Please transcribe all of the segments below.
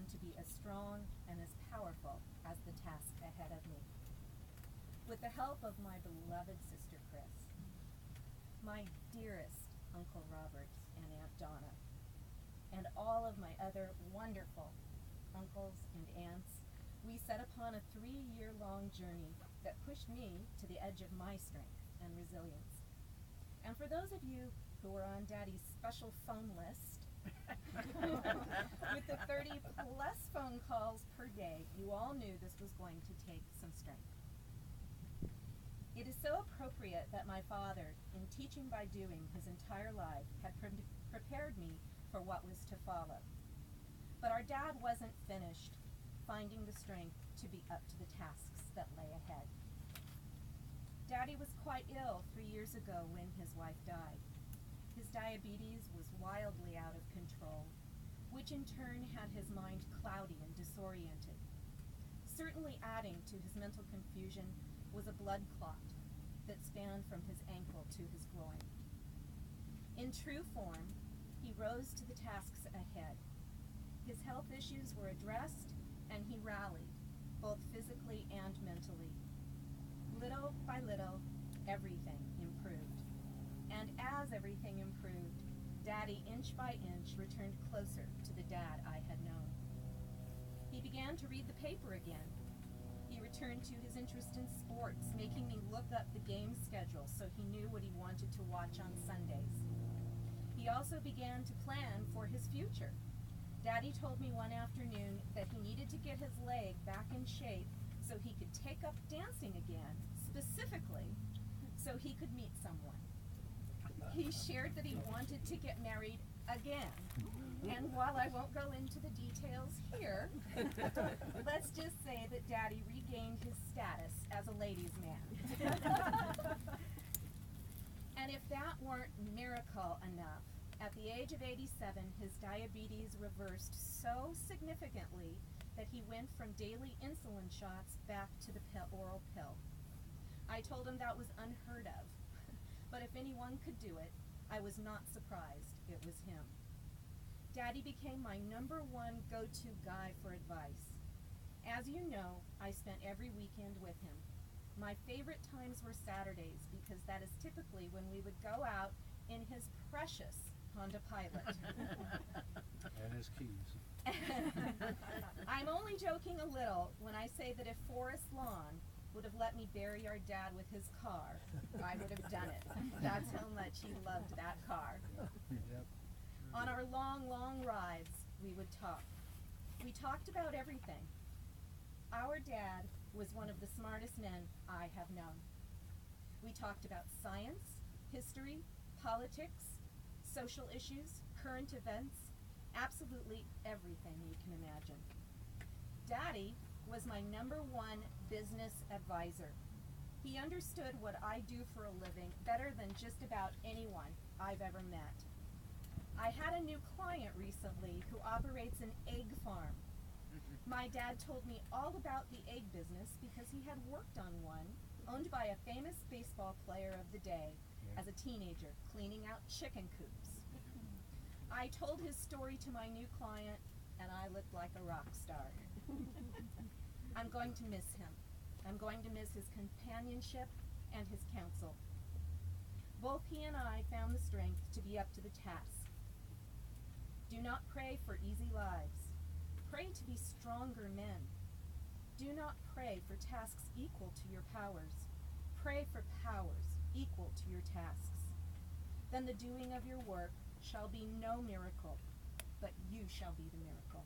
found to be as strong and as powerful as the task ahead of me. With the help of my beloved sister Chris, my dearest Uncle Robert and Aunt Donna, and all of my other wonderful uncles and aunts, we set upon a 3-year-long journey that pushed me to the edge of my strength and resilience. And for those of you who were on Daddy's special phone list, with the 30-plus phone calls per day, you all knew this was going to take some strength. It is so appropriate that my father, in teaching by doing his entire life, had prepared me for what was to follow. But our dad wasn't finished finding the strength to be up to the tasks that lay ahead. Daddy was quite ill 3 years ago when his wife died. His diabetes was wildly out of control, which in turn had his mind cloudy and disoriented. Certainly adding to his mental confusion was a blood clot that spanned from his ankle to his groin. In true form, he rose to the tasks ahead. His health issues were addressed, and he rallied, both physically and mentally. Little by little, everything improved. And as everything improved, Daddy, inch by inch, returned closer to the dad I had known. He began to read the paper again. He returned to his interest in sports, making me look up the game schedule so he knew what he wanted to watch on Sundays. He also began to plan for his future. Daddy told me one afternoon that he needed to get his leg back in shape so he could take up dancing again, specifically so he could meet someone. He shared that he wanted to get married again. And while I won't go into the details here, let's just say that Daddy regained his status as a ladies' man. And if that weren't miracle enough, at the age of 87, his diabetes reversed so significantly that he went from daily insulin shots back to the oral pill. I told him that was unheard of, but if anyone could do it, I was not surprised it was him. Daddy became my #1 go-to guy for advice. As you know, I spent every weekend with him. My favorite times were Saturdays because that is typically when we would go out in his precious Honda Pilot. And his keys. I'm only joking a little when I say that if Forest Lawn would have let me bury our dad with his car, I would have done it. That's how much he loved that car. Yep. On our long, long rides, we would talk. We talked about everything. Our dad was one of the smartest men I have known. We talked about science, history, politics, social issues, current events, absolutely everything you can imagine. Daddy was my #1 business advisor. He understood what I do for a living better than just about anyone I've ever met. I had a new client recently who operates an egg farm. My dad told me all about the egg business because he had worked on one owned by a famous baseball player of the day as a teenager, cleaning out chicken coops. I told his story to my new client, and I looked like a rock star. I'm going to miss him. I'm going to miss his companionship and his counsel. Both he and I found the strength to be up to the task. Do not pray for easy lives. Pray to be stronger men. Do not pray for tasks equal to your powers. Pray for powers equal to your tasks. Then the doing of your work shall be no miracle, but you shall be the miracle.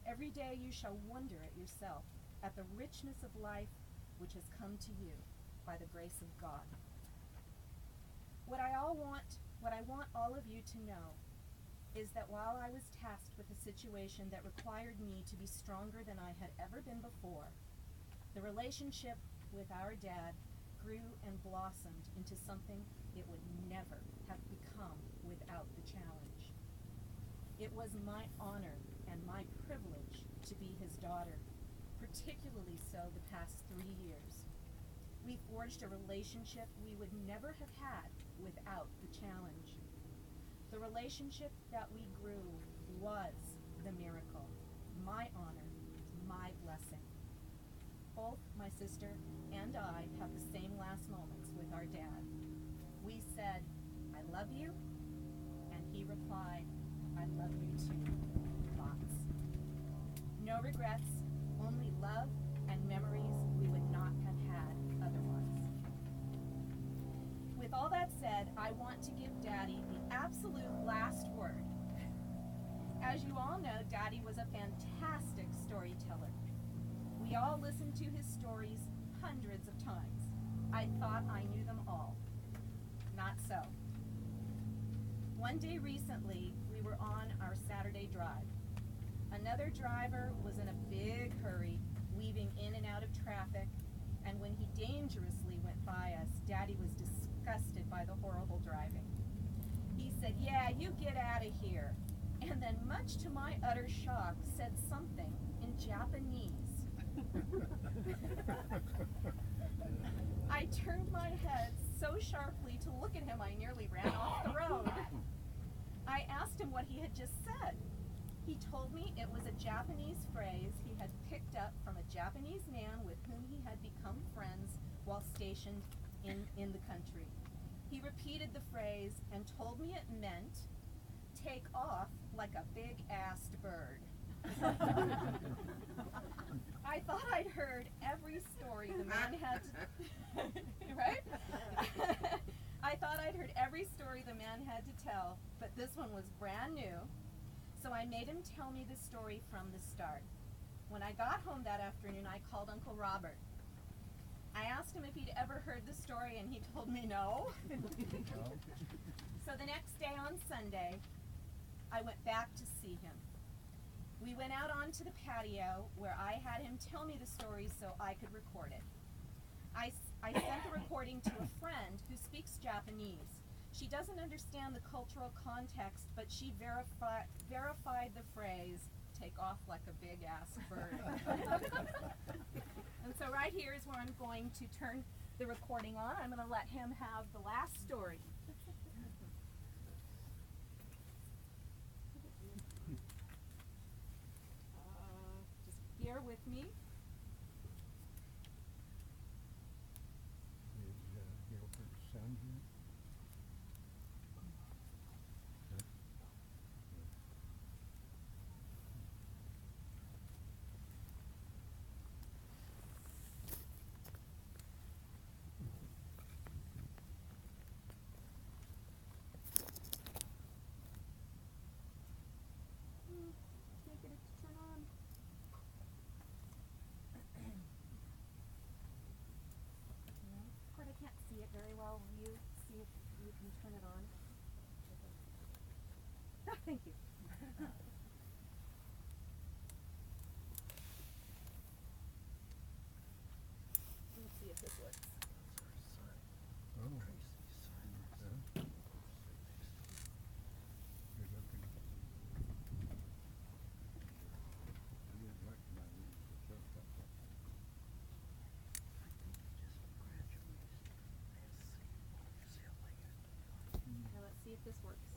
Every day you shall wonder at yourself, at the richness of life which has come to you by the grace of God. What I want all of you to know is that while I was tasked with a situation that required me to be stronger than I had ever been before, the relationship with our dad grew and blossomed into something it would never have become without the challenge. It was my honor and my privilege to be his daughter, particularly so the past 3 years. We forged a relationship we would never have had without the challenge. The relationship that we grew was the miracle, my both my sister and I have the same last moments with our dad. We said, "I love you," and he replied, "I love you too." Lots. No regrets, only love and memories we would not have had otherwise. With all that said, I want to give Daddy the absolute last word. As you all know, Daddy was a fantastic storyteller. We all listened to his stories hundreds of times. I thought I knew them all. Not so. One day recently, we were on our Saturday drive. Another driver was in a big hurry, weaving in and out of traffic, and when he dangerously went by us, Daddy was disgusted by the horrible driving. He said, "Yeah, you get out of here," and then, much to my utter shock, said something in Japanese. I turned my head so sharply to look at him I nearly ran off the road. I asked him what he had just said. He told me it was a Japanese phrase he had picked up from a Japanese man with whom he had become friends while stationed in the country. He repeated the phrase and told me it meant, "Take off like a big-assed bird." I thought I'd heard every story the man had to right? I thought I'd heard every story the man had to tell, but this one was brand new, so I made him tell me the story from the start. When I got home that afternoon, I called Uncle Robert. I asked him if he'd ever heard the story, and he told me no. So the next day on Sunday, I went back to see him. We went out onto the patio where I had him tell me the story so I could record it. I sent the recording to a friend who speaks Japanese. She doesn't understand the cultural context, but she verified the phrase, "Take off like a big-ass bird." And so right here is where I'm going to turn the recording on. I'm going to let him have the last story. Just bear with me. Is Gilbert's son here? Can't get it to turn on. No, of course I can't see it very well. Will you see if you can turn it on? Ah, thank you. Let's see if this works. Oh. Yeah. Good looking. Now let's see if this works.